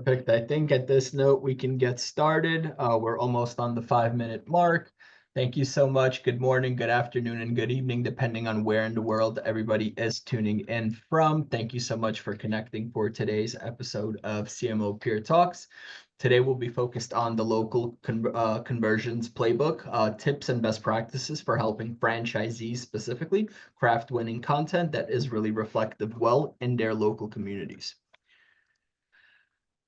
Perfect. I think at this note, we can get started. We're almost on the 5-minute mark. Thank you so much. Good morning, good afternoon, and good evening, depending on where in the world everybody is tuning in from. Thank you so much for connecting for today's episode of CMO Peer Talks. Today, we'll be focused on the local conversions playbook, tips and best practices for helping franchisees specifically craft winning content that is really reflective well in their local communities.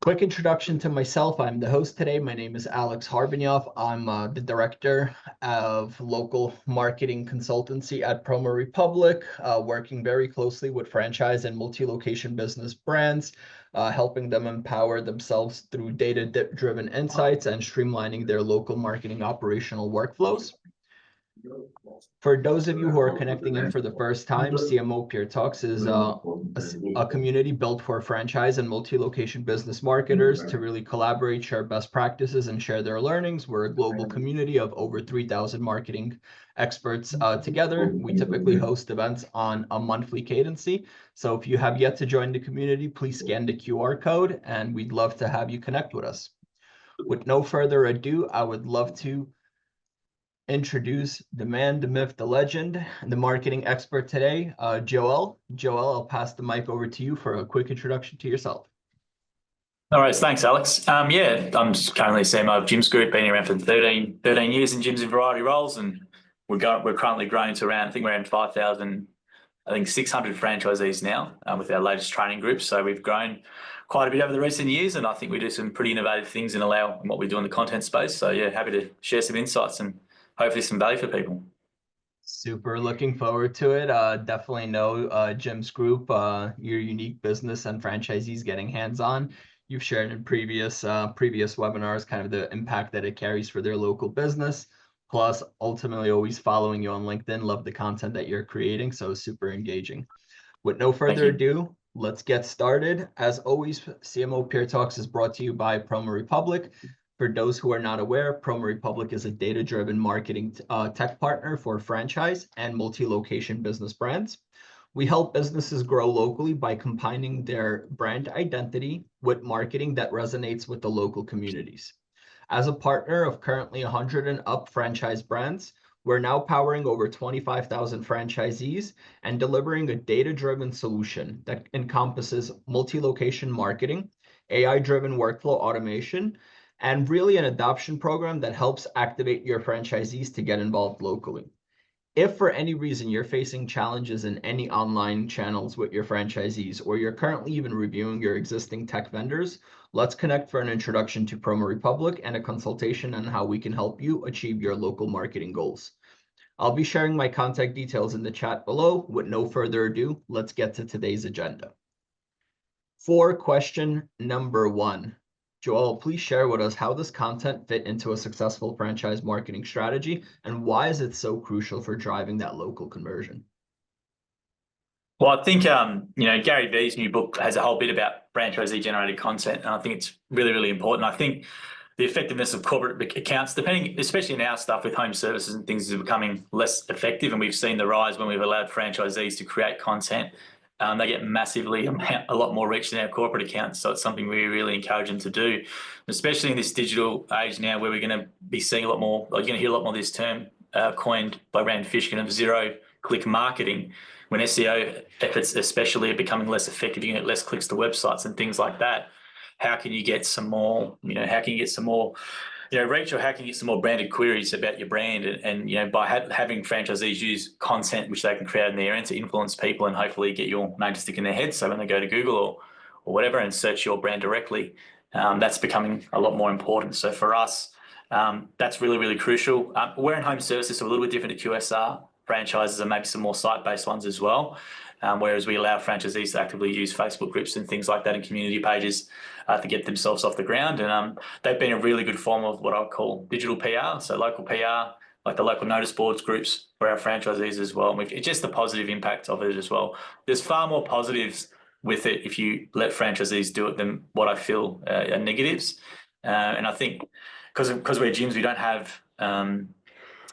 Quick introduction to myself. I'm the host today. My name is Alex Harbinyoff. I'm the director of local marketing consultancy at Promo Republic, working very closely with franchise and multi-location business brands, helping them empower themselves through data-driven insights and streamlining their local marketing operational workflows. For those of you who are connecting in for the first time, CMO Peer Talks is a community built for franchise and multi-location business marketers to really collaborate, share best practices, and share their learnings. We're a global community of over 3,000 marketing experts together. We typically host events on a monthly cadence. So if you have yet to join the community, please scan the QR code, and we'd love to have you connect with us. With no further ado, I would love to introduce the man, the myth, the legend, the marketing expert today, Joel. Joel, I'll pass the mic over to you for a quick introduction to yourself. All right, thanks, Alex. I'm currently CMO of Gyms Group, been around for 13 years in gyms in variety roles, and we're currently growing to around, I think we're around 5,000, 600 franchisees now with our latest training group. So we've grown quite a bit over the recent years, and I think we do some pretty innovative things in what we do in the content space. So yeah, happy to share some insights and hopefully some value for people. Super looking forward to it. Definitely know Gyms Group, your unique business and franchisees getting hands-on. You've shared in previous webinars kind of the impact that it carries for their local business. Plus, ultimately, always following you on LinkedIn. Love the content that you're creating. So super engaging. With no further ado, let's get started. As always, CMO Peer Talks is brought to you by Promo Republic. For those who are not aware, Promo Republic is a data-driven marketing tech partner for franchise and multi-location business brands. We help businesses grow locally by combining their brand identity with marketing that resonates with the local communities. As a partner of currently 100 and up franchise brands, we're now powering over 25,000 franchisees and delivering a data-driven solution that encompasses multi-location marketing, AI-driven workflow automation, and really an adoption program that helps activate your franchisees to get involved locally. If for any reason you're facing challenges in any online channels with your franchisees, or you're currently even reviewing your existing tech vendors, let's connect for an introduction to Promo Republic and a consultation on how we can help you achieve your local marketing goals. I'll be sharing my contact details in the chat below. With no further ado, let's get to today's agenda. For question number 1, Joel, please share with us how does content fit into a successful franchise marketing strategy, and why is it so crucial for driving that local conversion? Well, I think Gary Vee's new book has a whole bit about franchisee generated content, and I think it's really, really important. I think the effectiveness of corporate accounts, especially in our stuff with home services and things, is becoming less effective, and we've seen the rise when we've allowed franchisees to create content. They get massively a lot more reach than our corporate accounts. So it's something we really encourage them to do, especially in this digital age now where we're going to be seeing a lot more, you're going to hear a lot more of this term coined by Rand Fishkin of zero-click marketing, when SEO efforts especially are becoming less effective. You get less clicks to websites and things like that. How can you get some more, how can you get some more reach, or how can you get some more branded queries about your brand? And by having franchisees use content which they can create in their end to influence people and hopefully get your name to stick in their head. So when they go to Google or whatever and search your brand directly, that's becoming a lot more important. So for us, that's really, really crucial. We're in home services, so a little bit different to QSR. Franchises are maybe some more site-based ones as well. Whereas we allow franchisees to actively use Facebook groups and things like that and community pages to get themselves off the ground. And they've been a really good form of what I call digital PR, so local PR, like the local notice boards groups for our franchisees as well. And it's just the positive impact of it as well. There's far more positives with it if you let franchisees do it than what I feel are negatives. And I think because we're gyms, we don't have a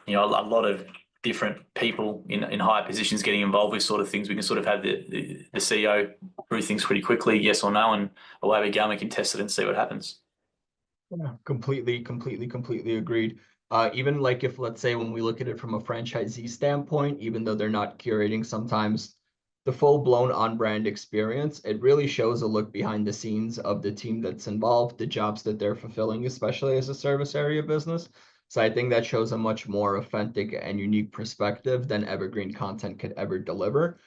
lot of different people in higher positions getting involved with sort of things, we can sort of have the CEO through things pretty quickly, yes or no, and away we go. And we can test it and see what happens. Yeah, completely agreed. Even like if, let's say, when we look at it from a franchisee standpoint, even though they're not curating sometimes the full-blown on-brand experience, it really shows a look behind the scenes of the team that's involved, the jobs that they're fulfilling, especially as a service area business. So I think that shows a much more authentic and unique perspective than evergreen content could ever deliver.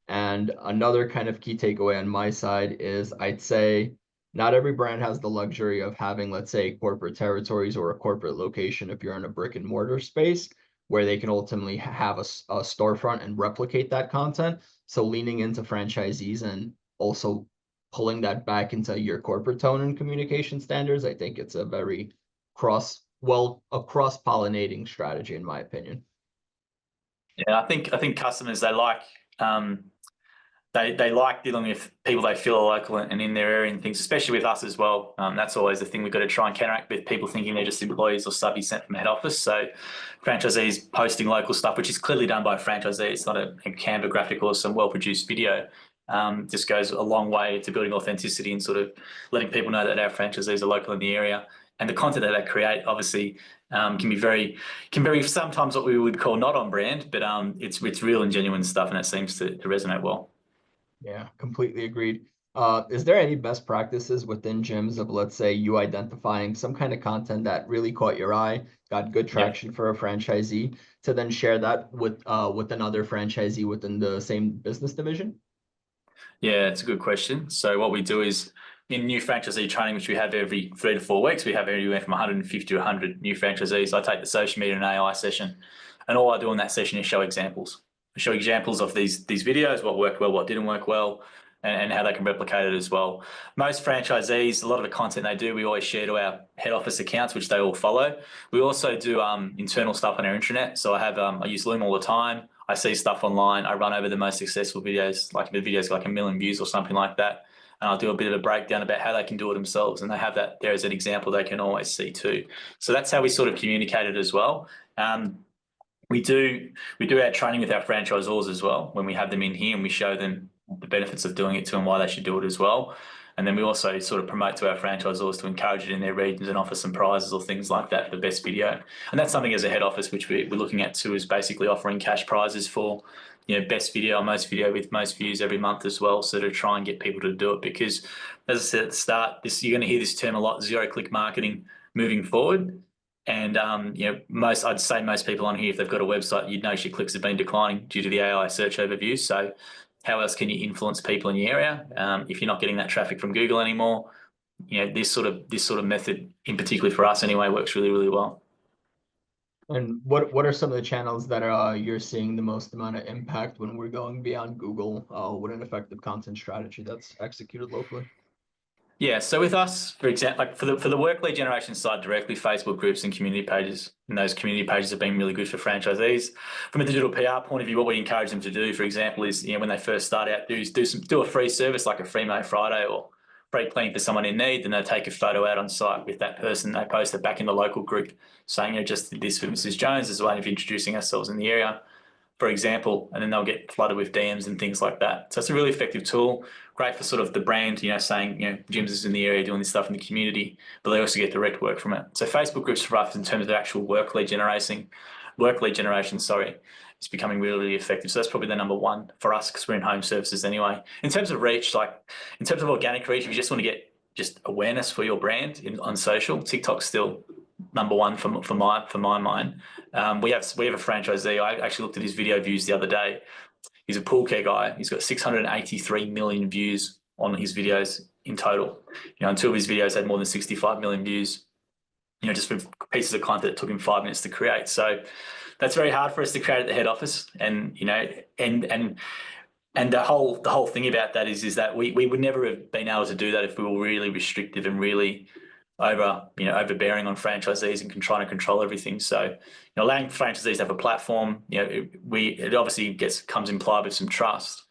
And another kind of key takeaway on my side is I'd say not every brand has the luxury of having, let's say, corporate territories or a corporate location if you're in a brick and mortar space where they can ultimately have a storefront and replicate that content. So leaning into franchisees and also pulling that back into your corporate tone and communication standards, I think it's a very cross-pollinating strategy, in my opinion. Yeah, I think customers, they like they like dealing with people they feel are local and in their area and things, especially with us as well. That's always the thing we've got to try and counteract with people thinking they're just employees or subbies sent from head office. So franchisees posting local stuff, which is clearly done by a franchisee. It's not a Canva graphic or some well-produced video. Just goes a long way to building authenticity and sort of letting people know that our franchisees are local in the area. And the content that they create, obviously, can be sometimes what we would call not on brand, but it's real and genuine stuff, and it seems to resonate well. Yeah, completely agreed. Is there any best practices within gyms of, let's say, you identifying some kind of content that really caught your eye, got good traction for a franchisee, to then share that with another franchisee within the same business division? Yeah, it's a good question. So what we do is in new franchisee training, which we have every 3 to 4 weeks, we have anywhere from 150 to 100 new franchisees. I take the social media and AI session, and all I do in that session is show examples. I show examples of these videos, what worked well, what didn't work well, and how they can replicate it as well. Most franchisees, a lot of the content they do, we always share to our head office accounts, which they all follow. We also do internal stuff on our intranet. So I use Loom all the time. I see stuff online. I run over the most successful videos, like the videos like 1 million views or something like that. And I'll do a bit of a breakdown about how they can do it themselves. And they have that there as an example they can always see too. So that's how we sort of communicate it as well. We do our training with our franchisors as well when we have them in here, and we show them the benefits of doing it to and why they should do it as well. And then we also sort of promote to our franchisors to encourage it in their regions and offer some prizes or things like that for best video. And that's something as a head office which we're looking at too, is basically offering cash prizes for, best video or most video with most views every month as well. So to try and get people to do it, because as I said at the start, you're going to hear this term a lot, zero-click marketing moving forward. And I'd say most people on here, if they've got a website, you'd notice your clicks have been declining due to the AI search overviews. So how else can you influence people in your area if you're not getting that traffic from Google anymore? This sort of method, in particular for us anyway, works really, really well. And what are some of the channels that you're seeing the most amount of impact when we're going beyond Google with an effective content strategy that's executed locally? Yeah, so with us, for example, like for the work lead generation side directly, Facebook groups and community pages, and those community pages have been really good for franchisees. From a digital PR point of view, what we encourage them to do, for example, is when they first start out, do a free service like a free Mo Friday or free cleaning for someone in need. Then they take a photo out on site with that person. They post it back in the local group, saying, just did this for Mrs. Jones as a way of introducing ourselves in the area, for example, and then they'll get flooded with DMs and things like that. So it's a really effective tool, great for sort of the brand, saying, Gyms is in the area doing this stuff in the community, but they also get direct work from it. So Facebook groups for us in terms of actual work lead generation, is becoming really, really effective. So that's probably the number one for us because we're in home services anyway. In terms of reach, in terms of organic reach, if you just want to get just awareness for your brand on social, TikTok's still number one for my mind. We have a franchisee. I actually looked at his video views the other day. He's a pool care guy. He's got 683 million views on his videos in total. And 2 of his videos had more than 65 million views. Just for pieces of content that took him 5 minutes to create. So that's very hard for us to create at the head office. And and the whole thing about that is that we would never have been able to do that if we were really restrictive and really overbearing on franchisees and trying to control everything. So, allowing franchisees to have a platform, it obviously comes implied with some trust,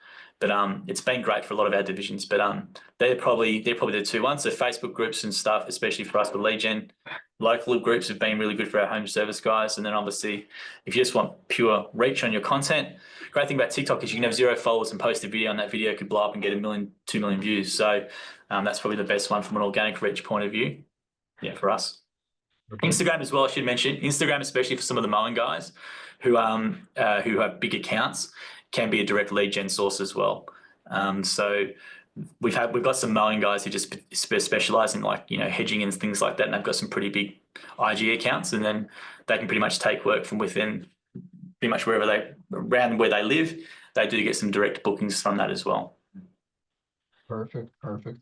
But it's been great for a lot of our divisions. But they're probably the two ones. So Facebook groups and stuff, especially for us with lead gen. Local groups have been really good for our home service guys. And then obviously, if you just want pure reach on your content, great thing about TikTok is you can have 0 followers and post a video, and that video could blow up and get 1 million, 2 million views. So that's probably the best one from an organic reach point of view. Yeah, for us. Instagram as well, I should mention. Instagram, especially for some of the mowing guys who have big accounts, can be a direct lead gen source as well. So we've got some mowing guys who just specialize in hedging and things like that, and they've got some pretty big IG accounts, and then they can pretty much take work from within pretty much around where they live. They do get some direct bookings from that as well. Perfect.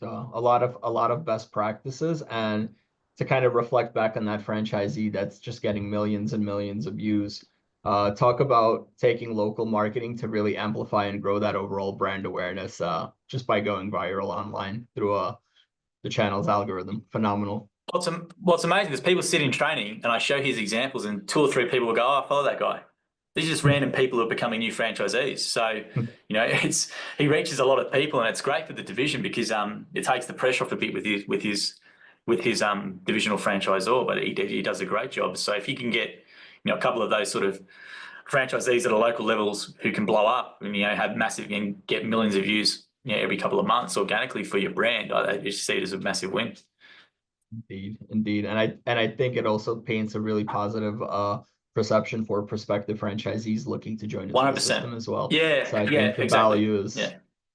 A lot of best practices, and to kind of reflect back on that franchisee that's just getting millions and millions of views. Talk about taking local marketing to really amplify and grow that overall brand awareness just by going viral online through the channel's algorithm. Phenomenal. What's amazing is people sit in training and I show his examples, and 2 or 3 people will go, "Oh, I follow that guy." These are just random people who are becoming new franchisees. So, he reaches a lot of people, and it's great for the division because it takes the pressure off a bit with his divisional franchisor, but he does a great job. So if you can get a couple of those sort of franchisees at a local levels who can blow up and have massive and get millions of views every couple of months organically for your brand, I just see it as a massive win. Indeed, and I think it also paints a really positive perception for prospective franchisees looking to join the system as well. Yeah, so I think the value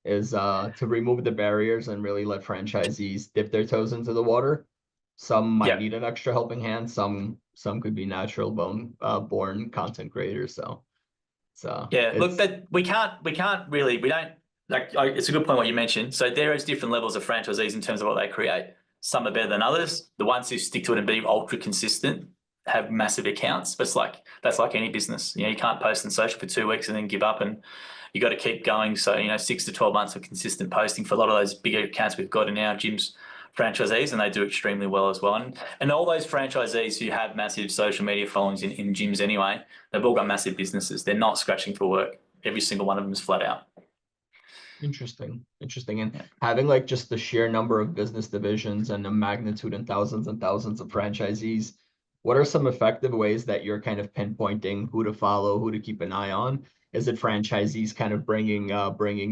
is to remove the barriers and really let franchisees dip their toes into the water. Some might need an extra helping hand. Some could be natural born content creators. So look, that we don't like. It's a good point what you mentioned. So there is different levels of franchisees in terms of what they create. Some are better than others. The ones who stick to it and be ultra consistent have massive accounts, but that's like any business. You can't post on social for 2 weeks and then give up, and you got to keep going. So 6 to 12 months of consistent posting for a lot of those bigger accounts we've got in our gyms franchisees, and they do extremely well as well. And all those franchisees who have massive social media followings in gyms anyway, they've all got massive businesses. They're not scratching for work. Every single one of them is flat out. Interesting. And having just the sheer number of business divisions and the magnitude and thousands of franchisees, what are some effective ways that you're kind of pinpointing who to follow, who to keep an eye on? Is it franchisees kind of bringing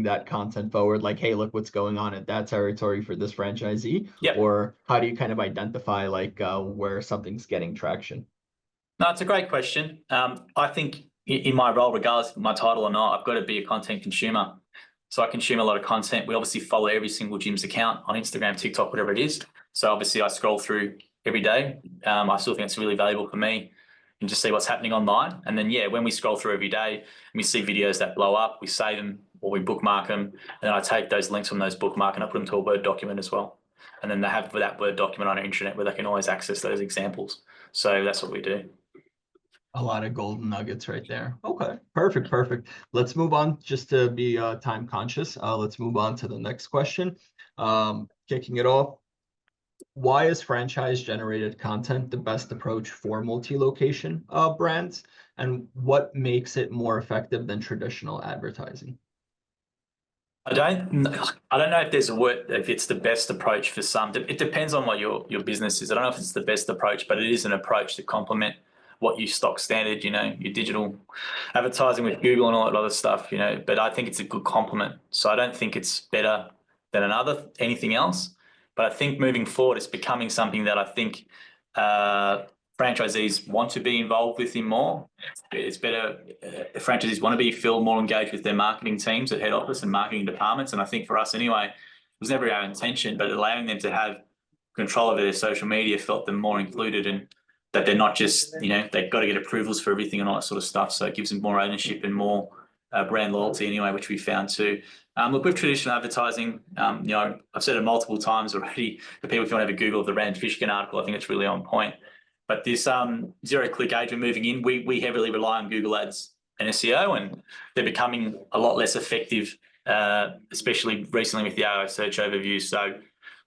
that content forward, like, hey, look what's going on at that territory for this franchisee? Yep. Or how do you kind of identify where something's getting traction? No, it's a great question. I think in my role, regardless of my title or not, I've got to be a content consumer. So I consume a lot of content. We obviously follow every single gym's account on Instagram, TikTok, whatever it is. So obviously I scroll through every day. I still think it's really valuable for me and just see what's happening online. And then, when we scroll through every day and we see videos that blow up, we save them or we bookmark them. And then I take those links from those bookmark and I put them to a Word document as well. And then they have that Word document on our intranet where they can always access those examples. So that's what we do. A lot of golden nuggets right there. Okay, perfect. Let's move on, just to be time conscious. Let's move on to the next question. Kicking it off, why is franchise generated content the best approach for multi-location brands, and what makes it more effective than traditional advertising? I don't know if there's a word, if it's the best approach for some. It depends on what your business is. I don't know if it's the best approach, but it is an approach to complement what you stock standard, your digital advertising with Google and all that other stuff, but I think it's a good complement. So I don't think it's better than anything else. But I think moving forward, it's becoming something that I think franchisees want to be involved with in more. It's better. Franchisees want to feel more engaged with their marketing teams at head office and marketing departments. And I think for us anyway, it was never our intention, but allowing them to have control over their social media felt them more included, and that they're not just, they've got to get approvals for everything and all that sort of stuff. So it gives them more ownership and more brand loyalty anyway, which we found too. Look, with traditional advertising, I've said it multiple times already for people, if you want to have a Google of the Rand Fishkin article, I think it's really on point. But this zero-click agent moving in, we heavily rely on Google Ads and SEO, and they're becoming a lot less effective, especially recently with the AI search overview. So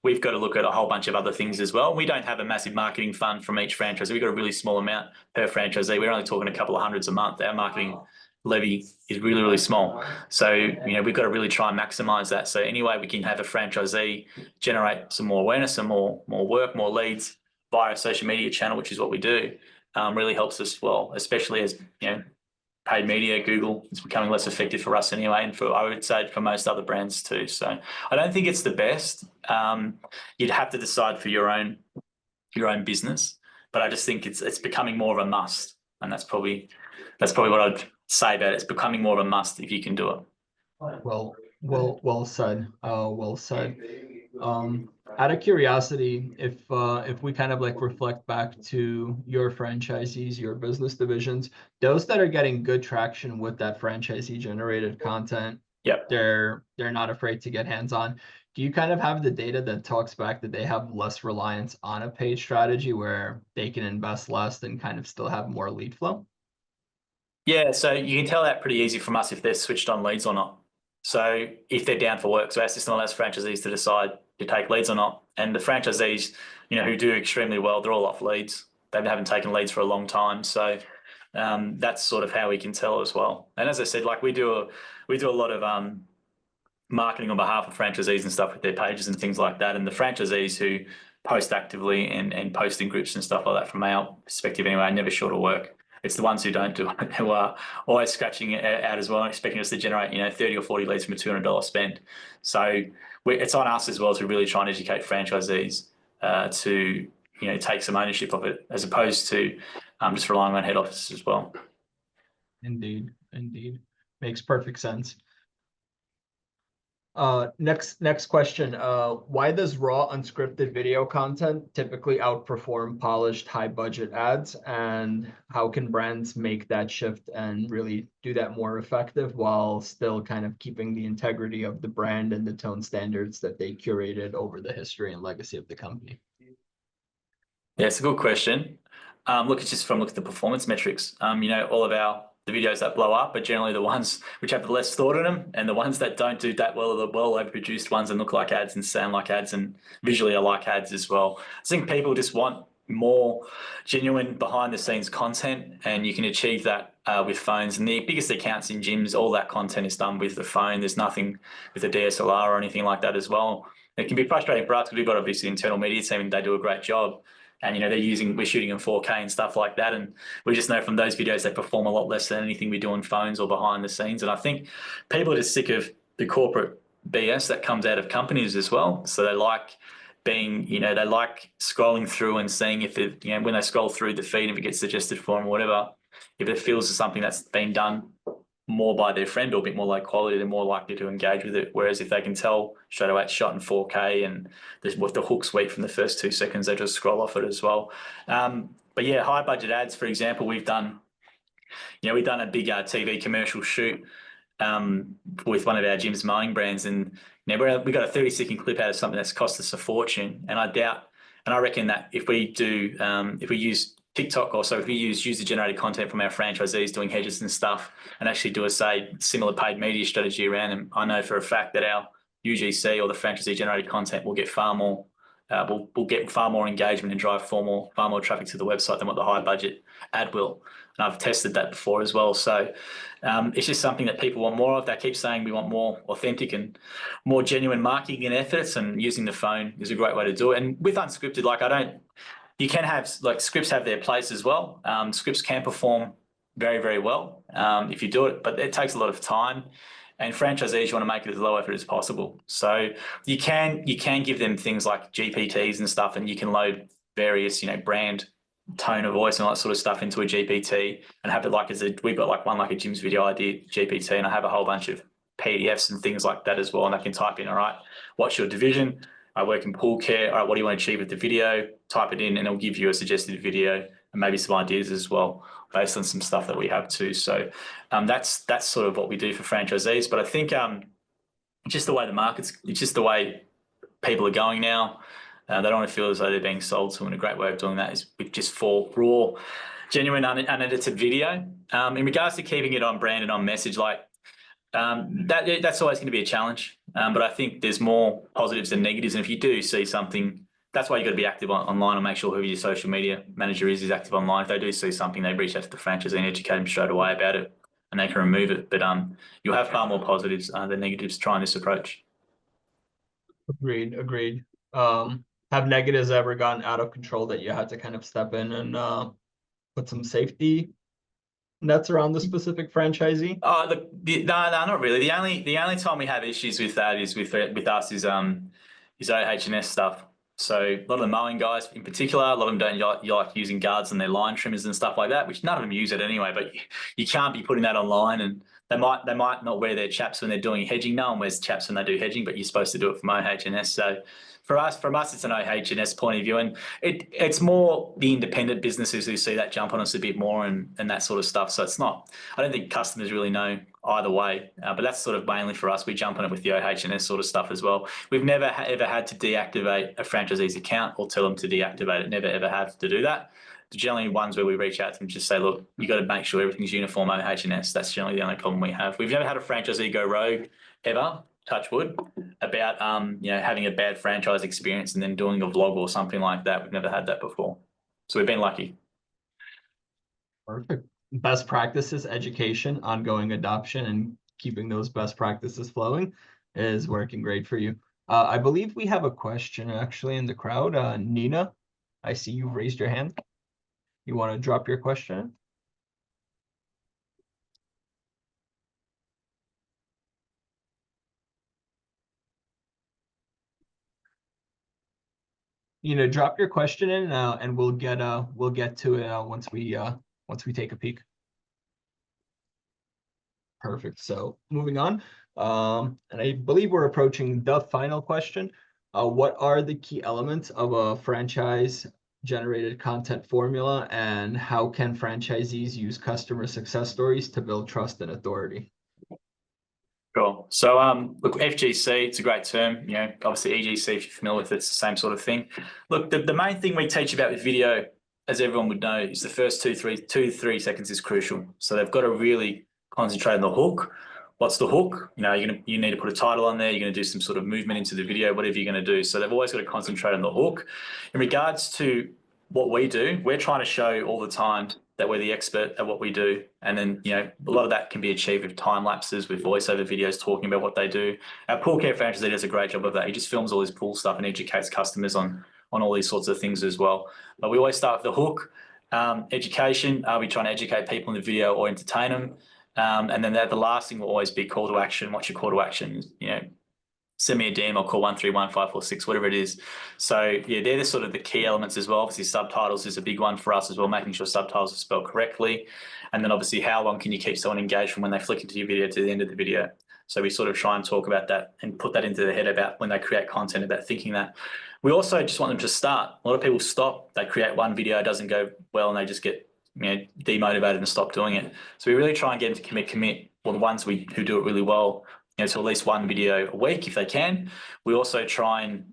we've got to look at a whole bunch of other things as well. We don't have a massive marketing fund from each franchise. We've got a really small amount per franchisee. We're only talking a couple of hundreds a month. Our marketing levy is really, really small. So, we've got to really try and maximize that. So any way we can have a franchisee generate some more awareness, some more work, more leads via a social media channel, which is what we do, really helps us well, especially as, paid media, Google is becoming less effective for us anyway, and I would say for most other brands too. So I don't think it's the best. You'd have to decide for your own business, but I just think it's becoming more of a must, and that's probably what I'd say about it. It's becoming more of a must if you can do it. Well said. Well said. Out of curiosity, if we kind of like reflect back to your franchisees, your business divisions, those that are getting good traction with that franchisee generated content, Yep. they're not afraid to get hands-on. Do you kind of have the data that talks back that they have less reliance on a paid strategy where they can invest less and kind of still have more lead flow? Yeah, so you can tell that pretty easy from us if they're switched on leads or not. So if they're down for work, so our system allows franchisees to decide to take leads or not. And the franchisees, who do extremely well, they're all off leads. They haven't taken leads for a long time. So that's sort of how we can tell as well. And as I said, like we do a lot of marketing on behalf of franchisees and stuff with their pages and things like that. And the franchisees who post actively and post in groups and stuff like that, from our perspective anyway, are never short of work. It's the ones who don't do it who are always scratching it out as well, and expecting us to generate 30 or 40 leads from a $200 spend. So it's on us as well to really try and educate franchisees to take some ownership of it, as opposed to just relying on head office as well. Indeed, makes perfect sense. Next question. Why does raw unscripted video content typically outperform polished high budget ads, and how can brands make that shift and really do that more effective while still kind of keeping the integrity of the brand and the tone standards that they curated over the history and legacy of the company? Yeah, it's a good question. Look, it's just look at the performance metrics. All of the videos that blow up are generally the ones which have the less thought in them, and the ones that don't do that well are the well overproduced ones and look like ads and sound like ads and visually are like ads as well. I think people just want more genuine behind the scenes content, and you can achieve that with phones. And the biggest accounts in gyms, all that content is done with the phone. There's nothing with a DSLR or anything like that as well. It can be frustrating for us because we've got obviously internal media team and they do a great job. And we're shooting in 4K and stuff like that, and we just know from those videos they perform a lot less than anything we do on phones or behind the scenes. And I think people are just sick of the corporate BS that comes out of companies as well. So they like they like scrolling through and seeing if it, when they scroll through the feed, if it gets suggested for them or whatever, if it feels as something that's been done more by their friend or a bit more low quality, they're more likely to engage with it. Whereas if they can tell straight away it's shot in 4K and with the hook sweep from the first 2 seconds, they just scroll off it as well. But yeah, high budget ads, for example, we've done a big TV commercial shoot with one of our gym's mowing brands, and we got a 30-second clip out of something that's cost us a fortune. And I reckon that if we use TikTok, also if we use user-generated content from our franchisees doing hedges and stuff, and actually do a similar paid media strategy around them, I know for a fact that our UGC or the franchisee-generated content will get far more. We'll get far more engagement and drive far more traffic to the website than what the high budget ad will. And I've tested that before as well. So it's just something that people want more of. They keep saying we want more authentic and more genuine marketing and efforts, and using the phone is a great way to do it. And with unscripted, you can have, scripts have their place as well. Scripts can perform very, very well if you do it, but it takes a lot of time. And franchisees, you want to make it as low effort as possible. So you can give them things like GPTs and stuff, and you can load various, brand, tone of voice and all that sort of stuff into a GPT and have it we've got one like a Jim's video idea GPT, and I have a whole bunch of PDFs and things like that as well. And I can type in, all right, what's your division? I work in pool care. All right, what do you want to achieve with the video? Type it in and it'll give you a suggested video and maybe some ideas as well based on some stuff that we have too. So that's sort of what we do for franchisees. But I think it's just the way it's just the way people are going now. They don't want to feel as though they're being sold to, and a great way of doing that is with just for raw, genuine, unedited video. In regards to keeping it on brand and on message, that's always going to be a challenge. But I think there's more positives than negatives. And if you do see something, that's why you've got to be active online and make sure whoever your social media manager is active online. If they do see something, they reach out to the franchisee and educate them straight away about it. and they can remove it. But you'll have far more positives than negatives trying this approach. Agreed. Have negatives ever gotten out of control that you had to kind of step in and put some safety nets around the specific franchisee? Look, no, not really. The only time we have issues with that is with us is OH&S stuff. So a lot of the mowing guys in particular, a lot of them don't like using guards on their line trimmers and stuff like that, which none of them use it anyway, but you can't be putting that online, and they might not wear their chaps when they're doing hedging. No one wears chaps when they do hedging, but you're supposed to do it from OH&S. So from us, it's an OH&S point of view, and it's more the independent businesses who see that jump on us a bit more and that sort of stuff. So it's not, I don't think customers really know either way, but that's sort of mainly for us. We jump on it with the OH&S sort of stuff as well. We've never ever had to deactivate a franchisee's account or tell them to deactivate it. Never ever have to do that. Generally ones where we reach out to them and just say, look, you got to make sure everything's uniform OH&S. That's generally the only problem we have. We've never had a franchisee go rogue ever, touch wood, about having a bad franchise experience and then doing a vlog or something like that. We've never had that before, so we've been lucky. Perfect. Best practices, education, ongoing adoption, and keeping those best practices flowing is working great for you. I believe we have a question actually in the crowd. Nina, I see you've raised your hand. You want to drop your question? Drop your question in, and we'll get to it once we take a peek. Perfect. So moving on, and I believe we're approaching the final question. What are the key elements of a franchise-generated content formula, and how can franchisees use customer success stories to build trust and authority? Sure. So, look, FGC, it's a great term. Obviously EGC, if you're familiar with it, it's the same sort of thing. Look, the main thing we teach about with video, as everyone would know, is the first 2 to 3 seconds is crucial. So they've got to really concentrate on the hook. What's the hook? You need to put a title on there. You're going to do some sort of movement into the video, whatever you're going to do. So they've always got to concentrate on the hook. In regards to what we do, we're trying to show all the time that we're the expert at what we do. And then, a lot of that can be achieved with time lapses, with voiceover videos talking about what they do. Our pool care franchisee does a great job of that. He just films all his pool stuff and educates customers on all these sorts of things as well. But we always start with the hook. Education, are we trying to educate people in the video or entertain them? And then the last thing will always be call to action. What's your call to action? Send me a DM or call 131546, whatever it is. So yeah, they're the sort of the key elements as well. Obviously subtitles is a big one for us as well, making sure subtitles are spelled correctly. And then obviously how long can you keep someone engaged from when they flick into your video to the end of the video? So we sort of try and talk about that and put that into their head about when they create content, about thinking that. We also just want them to start. A lot of people stop, they create one video, it doesn't go well, and they just get demotivated and stop doing it. So we really try and get them to commit, well, the ones who do it really well, so at least one video a week if they can. We also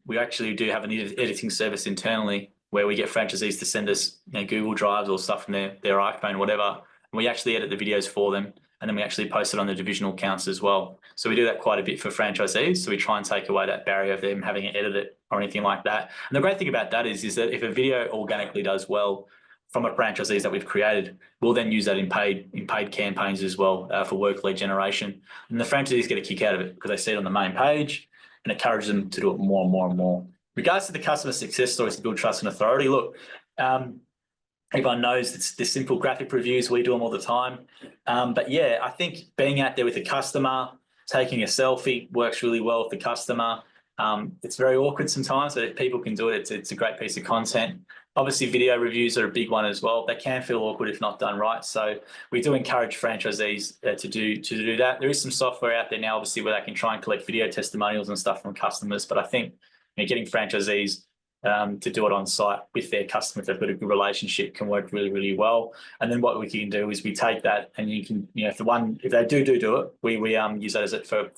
we actually do have an editing service internally where we get franchisees to send us Google Drives or stuff from their iPhone, whatever. And we actually edit the videos for them, and then we actually post it on the divisional accounts as well. So we do that quite a bit for franchisees. So we try and take away that barrier of them having to edit it or anything like that. And the great thing about that is that if a video organically does well from a franchisees that we've created, we'll then use that in paid campaigns as well for work lead generation. And the franchisees get a kick out of it because they see it on the main page and it encourages them to do it more and more and more. In regards to the customer success stories to build trust and authority, look, everyone knows it's the simple graphic reviews. We do them all the time. But yeah, I think being out there with the customer, taking a selfie works really well with the customer. It's very awkward sometimes, but if people can do it, it's a great piece of content. Obviously, video reviews are a big one as well. They can feel awkward if not done right. So we do encourage franchisees to do that. There is some software out there now, obviously, where they can try and collect video testimonials and stuff from customers. But I think getting franchisees to do it on site with their customer, if they've got a good relationship, can work really, really well. And then what we can do is we take that, and you can, if they do it, we use that as for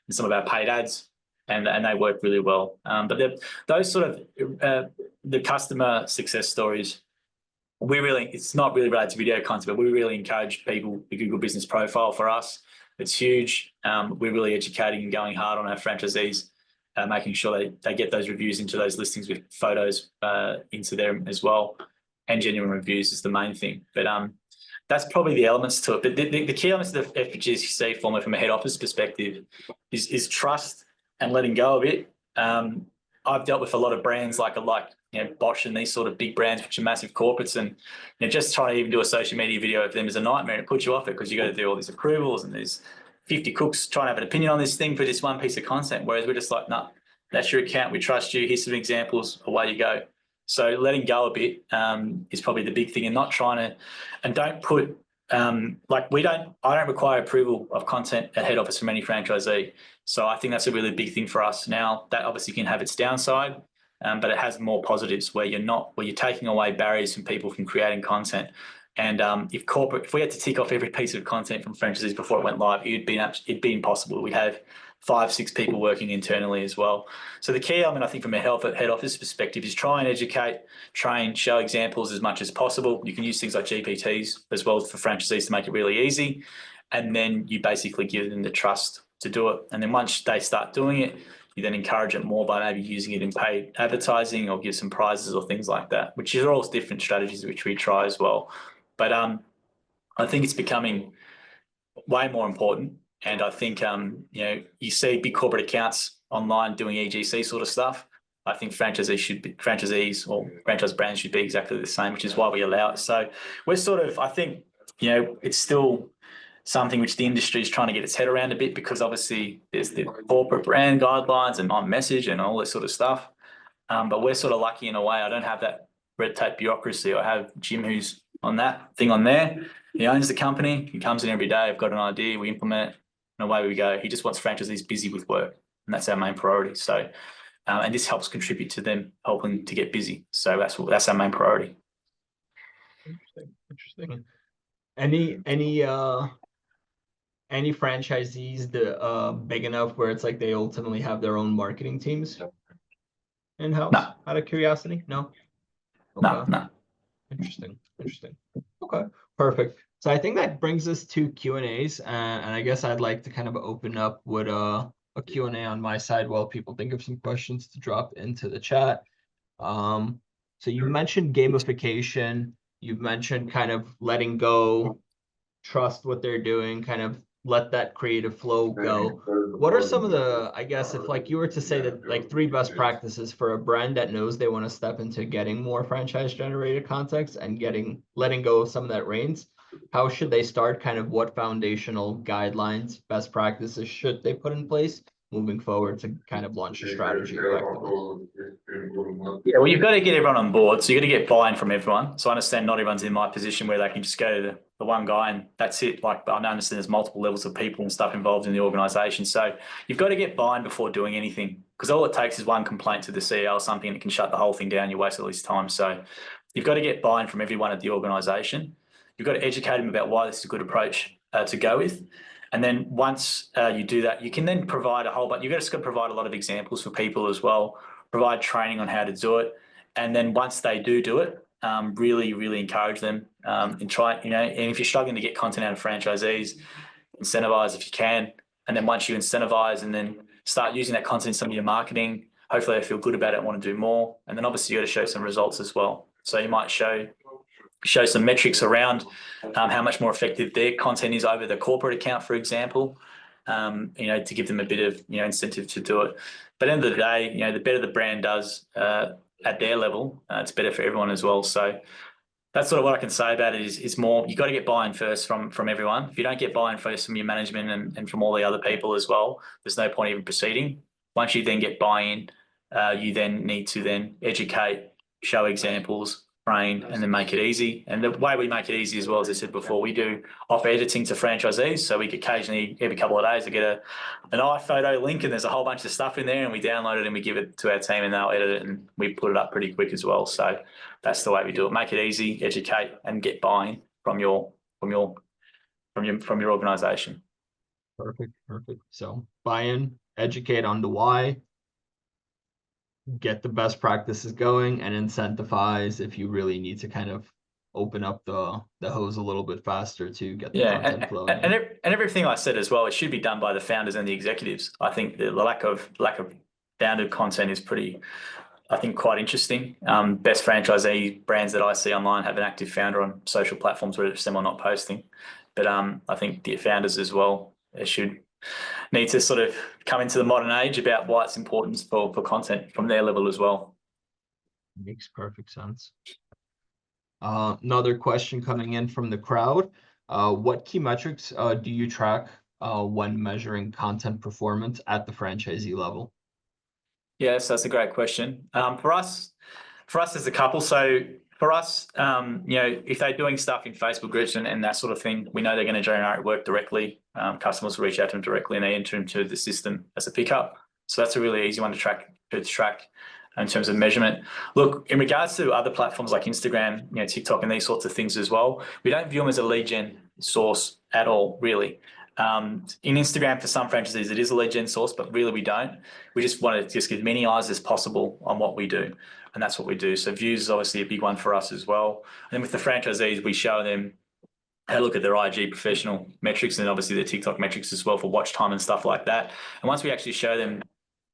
some of our paid ads. And they work really well. But those sort of the customer success stories, it's not really related to video content, but we really encourage people, the Google Business Profile for us. It's huge. We're really educating and going hard on our franchisees, making sure they get those reviews into those listings with photos into them as well. And genuine reviews is the main thing. But that's probably the elements to it. But the key elements of the FGC format from a head office perspective is trust and letting go of it. I've dealt with a lot of brands like Bosch and these sort of big brands, which are massive corporates, and just trying to even do a social media video of them is a nightmare. And it puts you off it because you got to do all these approvals and there's 50 cooks trying to have an opinion on this thing for just one piece of content. Whereas we're just like, no, that's your account. We trust you. Here's some examples. Away you go. So letting go a bit is probably the big thing, and not trying to, and don't put I don't require approval of content at head office from any franchisee. So I think that's a really big thing for us. Now that obviously can have its downside, but it has more positives where you're taking away barriers from people from creating content. And if we had to tick off every piece of content from franchisees before it went live, it'd be impossible. We'd have 5-6 people working internally as well. So the key element, I think, from a head office perspective is try and educate, train, show examples as much as possible. You can use things like GPTs as well for franchisees to make it really easy. And then you basically give them the trust to do it. And then once they start doing it, you then encourage it more by maybe using it in paid advertising or give some prizes or things like that, which are all different strategies which we try as well. But I think it's becoming way more important. And I think, you see big corporate accounts online doing EGC sort of stuff. I think franchisees or franchise brands should be exactly the same, which is why we allow it. So we're sort of, I think, it's still something which the industry is trying to get its head around a bit, because obviously there's the corporate brand guidelines and on message and all this sort of stuff. But we're sort of lucky in a way. I don't have that red tape bureaucracy. I have Jim, who's on that thing on there. He owns the company. He comes in every day. I've got an idea. We implement it, and away we go. He just wants franchisees busy with work, and that's our main priority. So, and this helps contribute to them helping to get busy. So that's our main priority. Interesting. Any franchisees that big enough where it's like they ultimately have their own marketing teams in-house? No. Out of curiosity? No? Okay. No. Interesting. Okay, perfect. So I think that brings us to Q&As, and I guess I'd like to kind of open up with a Q&A on my side while people think of some questions to drop into the chat. So you mentioned gamification. You've mentioned kind of letting go, trust what they're doing, kind of let that creative flow go. What are some of the, I guess, if like you were to say that like 3 best practices for a brand that knows they want to step into getting more franchise generated contacts and letting go of some of that reins, how should they start? Kind of what foundational guidelines, best practices should they put in place moving forward to kind of launch a strategy effectively? Yeah, well, you've got to get everyone on board. So you've got to get buy-in from everyone. So I understand not everyone's in my position where they can just go to the one guy and that's it. Like, I understand there's multiple levels of people and stuff involved in the organization. So you've got to get buy-in before doing anything, because all it takes is one complaint to the CEO or something that can shut the whole thing down. You waste all this time. So you've got to get buy-in from everyone at the organization. You've got to educate them about why this is a good approach to go with. And then once you do that, you can then provide a whole bunch. You've just got to provide a lot of examples for people as well, provide training on how to do it. And then once they do it, really, really encourage them and try, and if you're struggling to get content out of franchisees, incentivize if you can. And then once you incentivize and then start using that content in some of your marketing, hopefully they feel good about it and want to do more. And then obviously you got to show some results as well. So you might show some metrics around how much more effective their content is over the corporate account, for example, to give them a bit of, incentive to do it. But at the end of the day, the better the brand does at their level, it's better for everyone as well. So that's sort of what I can say about it is more, you got to get buy-in first from everyone. If you don't get buy-in first from your management and from all the other people as well, there's no point even proceeding. Once you then get buy-in, you then need to then educate, show examples, train, and then make it easy. And the way we make it easy as well, as I said before, we do offer editing to franchisees. So we occasionally, every couple of days, I get an iPhoto link and there's a whole bunch of stuff in there, and we download it and we give it to our team and they'll edit it and we put it up pretty quick as well. So that's the way we do it. Make it easy, educate, and get buy-in from your organization. Perfect. So buy-in, educate on the why, get the best practices going, and incentivize if you really need to kind of open up the hose a little bit faster to get the content flowing. And everything I said as well, it should be done by the founders and the executives. I think the lack of founded content is pretty I think, quite interesting. Best franchisee brands that I see online have an active founder on social platforms where it's them or not posting. But I think the founders as well should need to sort of come into the modern age about why it's important for content from their level as well. Makes perfect sense. Another question coming in from the crowd. What key metrics do you track when measuring content performance at the franchisee level? Yes, that's a great question. For us there's a couple. So for us, if they're doing stuff in Facebook groups and that sort of thing, we know they're going to generate work directly. Customers will reach out to them directly and they enter into the system as a pickup. So that's a really easy one to track in terms of measurement. Look, in regards to other platforms like Instagram, TikTok and these sorts of things as well, we don't view them as a lead gen source at all, really. In Instagram, for some franchisees, it is a lead gen source, but really we don't. We just want to just get as many eyes as possible on what we do. And that's what we do. So views is obviously a big one for us as well. And then with the franchisees, we show them how to look at their IG professional metrics and obviously their TikTok metrics as well for watch time and stuff like that. And once we actually show them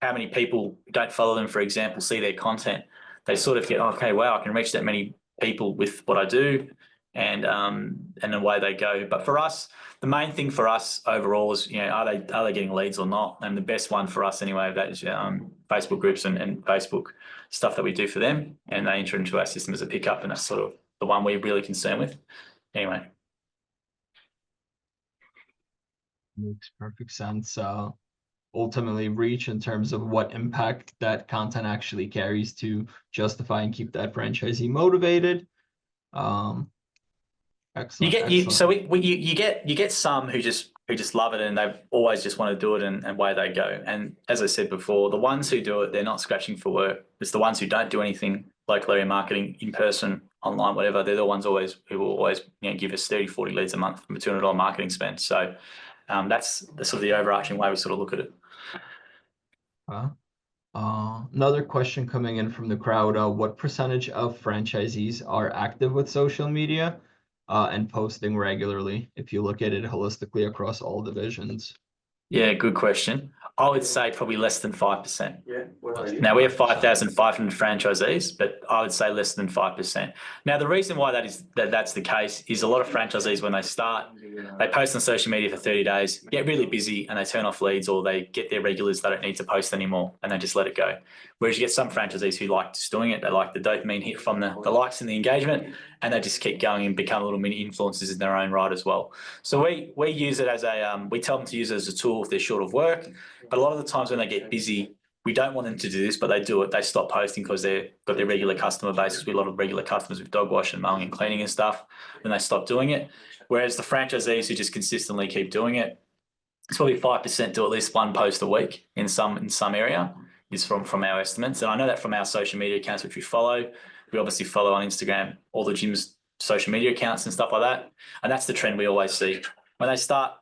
how many people who don't follow them, for example, see their content, they sort of get, okay, wow, I can reach that many people with what I do, and away they go. But for us, the main thing for us overall is, are they getting leads or not? And the best one for us anyway, that is Facebook groups and Facebook stuff that we do for them, and they enter into our system as a pickup, and that's sort of the one we're really concerned with. Anyway. Makes perfect sense. Ultimately reach in terms of what impact that content actually carries to justify and keep that franchisee motivated. Excellent. You get some who just love it and they always just want to do it and away they go. And as I said before, the ones who do it, they're not scratching for work. It's the ones who don't do anything local area marketing, in person, online, whatever. They're the ones who will always give us 30, 40 leads a month from a $200 marketing spend. So that's sort of the overarching way we sort of look at it. Another question coming in from the crowd. What percentage of franchisees are active with social media and posting regularly, if you look at it holistically across all divisions? Yeah, good question. I would say probably less than 5%. Yeah. Now, we have 5,500 franchisees, but I would say less than 5%. Now, the reason why that's the case is a lot of franchisees, when they start, they post on social media for 30 days, get really busy, and they turn off leads, or they get their regulars, they don't need to post anymore, and they just let it go. Whereas you get some franchisees who like just doing it. They like the dopamine hit from the likes and the engagement, and they just keep going and become little mini influencers in their own right as well. So we use it as we tell them to use it as a tool if they're short of work. But a lot of the times when they get busy, we don't want them to do this, but they do it. They stop posting because they've got their regular customer base. Because we have a lot of regular customers with dog wash and mowing and cleaning and stuff. Then they stop doing it. Whereas the franchisees who just consistently keep doing it, it's probably 5% do at least one post a week in some area, is from our estimates. And I know that from our social media accounts, which we follow. We obviously follow on Instagram all the gym's social media accounts and stuff like that. And that's the trend we always see. When they start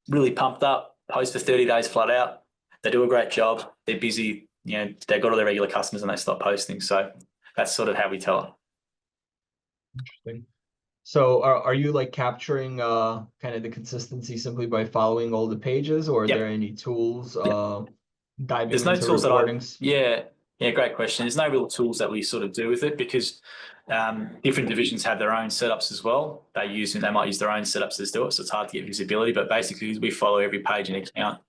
really pumped up, post for 30 days flat out, they do a great job. They're busy, they've got all their regular customers and they stop posting. So that's sort of how we tell it. Interesting. So are you like capturing kind of the consistency simply by following all the pages, or are there any tools diving There's no into tools recordings? Yeah, great question. There's no real tools that we sort of do with it, because different divisions have their own setups as well. They might use their own setups to do it, so it's hard to get visibility. But basically, we follow every page and account.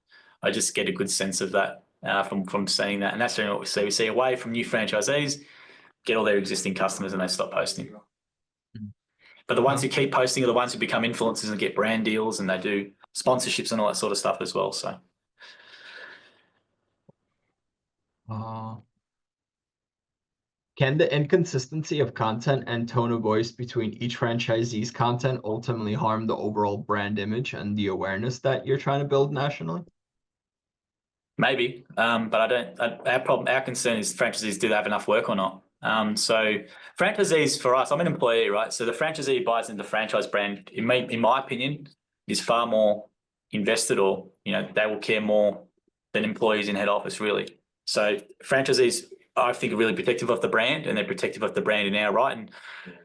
I just get a good sense of that from seeing that, and that's really what we see. We see away from new franchisees, get all their existing customers, and they stop posting. But the ones who keep posting are the ones who become influencers and get brand deals, and they do sponsorships and all that sort of stuff as well. So. Can the inconsistency of content and tone of voice between each franchisee's content ultimately harm the overall brand image and the awareness that you're trying to build nationally? Maybe, but I don't. Our concern is franchisees, do they have enough work or not? So franchisees, for us, I'm an employee, right? So the franchisee buys into the franchise brand, in my opinion, is far more invested, or they will care more than employees in head office, really. So franchisees, I think, are really protective of the brand, and they're protective of the brand in our right. And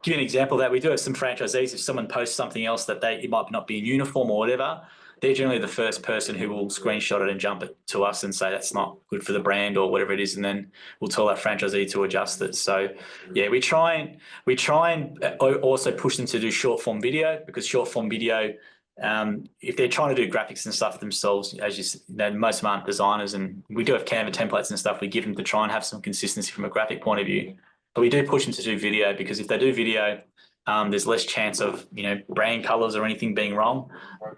give you an example of that, we do have some franchisees, if someone posts something else that it might not be in uniform or whatever, they're generally the first person who will screenshot it and jump it to us and say that's not good for the brand or whatever it is, and then we'll tell our franchisee to adjust it. So yeah, we try and also push them to do short form video, because short form video, if they're trying to do graphics and stuff themselves, as you know, most of them aren't designers, and we do have Canva templates and stuff we give them to try and have some consistency from a graphic point of view. But we do push them to do video, because if they do video, there's less chance of, you know, brand colors or anything being wrong.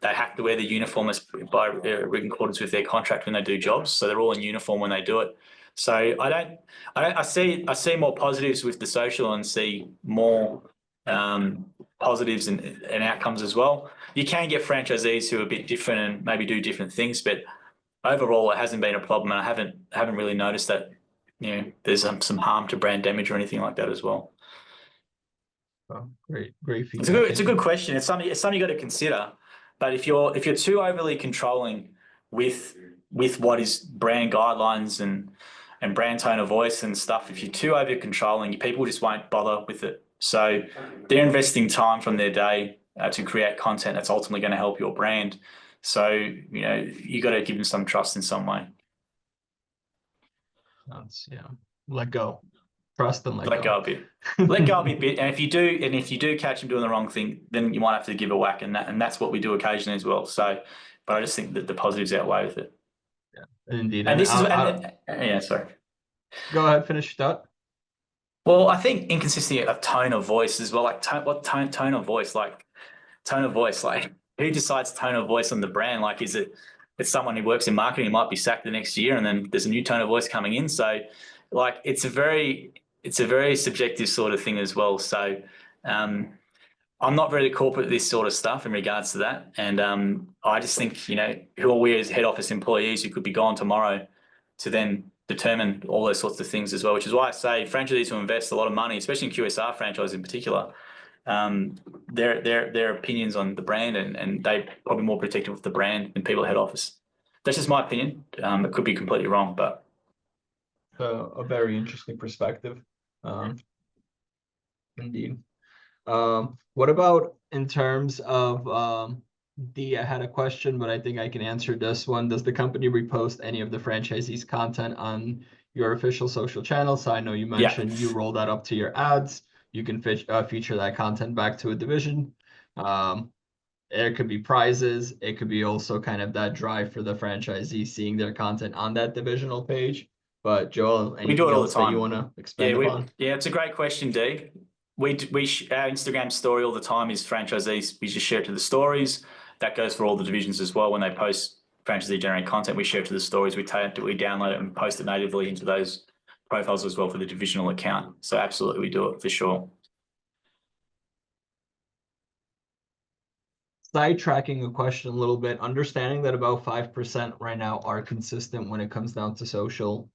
They have to wear the uniform as by written accordance with their contract when they do jobs, so they're all in uniform when they do it. So I see more positives with the social and see more positives and outcomes as well. You can get franchisees who are a bit different and maybe do different things, but overall it hasn't been a problem, and I haven't really noticed that, you know, there's some harm to brand damage or anything like that as well. Oh, great feedback. It's a good question. It's something you got to consider. But if you're too overly controlling with what is brand guidelines and brand tone of voice and stuff, if you're too over controlling, people just won't bother with it. So they're investing time from their day to create content that's ultimately going to help your brand. So, you know, you got to give them some trust in some way. Yeah, let go. Trust and let go a bit. Let go a bit. And if you do catch them doing the wrong thing, then you might have to give a whack, and that's what we do occasionally as well. So, but I just think that the positives outweigh with it. Yeah, indeed. And this is yeah, sorry. Go ahead, finish your thought. Well, I think inconsistency of tone of voice as well. Like tone of voice, like tone of voice, like who decides tone of voice on the brand? Like, is it's someone who works in marketing who might be sacked the next year, and then there's a new tone of voice coming in. So, like, it's a very subjective sort of thing as well. So I'm not very corporate this sort of stuff in regards to that. And I just think, you know, who are we as head office employees who could be gone tomorrow to then determine all those sorts of things as well, which is why I say franchisees who invest a lot of money, especially in QSR franchise in particular, their opinions on the brand, and they're probably more protective of the brand than people at head office. That's just my opinion. It could be completely wrong, but a very interesting perspective. Indeed. What about in terms of I had a question, but I think I can answer this one. Does the company repost any of the franchisees' content on your official social channels? So I know you mentioned you roll that up to your ads. You can feature that content back to a division. It could be prizes. It could be also kind of that drive for the franchisee seeing their content on that divisional page. But Joel, we do it all the time. That you want to expand upon? Yeah, it's a great question, D. Our Instagram story all the time is franchisees. We just share it to the stories. That goes for all the divisions as well. When they post franchisee generated content, we share it to the stories. We download it and post it natively into those profiles as well for the divisional account. So absolutely, we do it for sure. Sidetracking a question a little bit, understanding that about 5% right now are consistent when it comes down to social.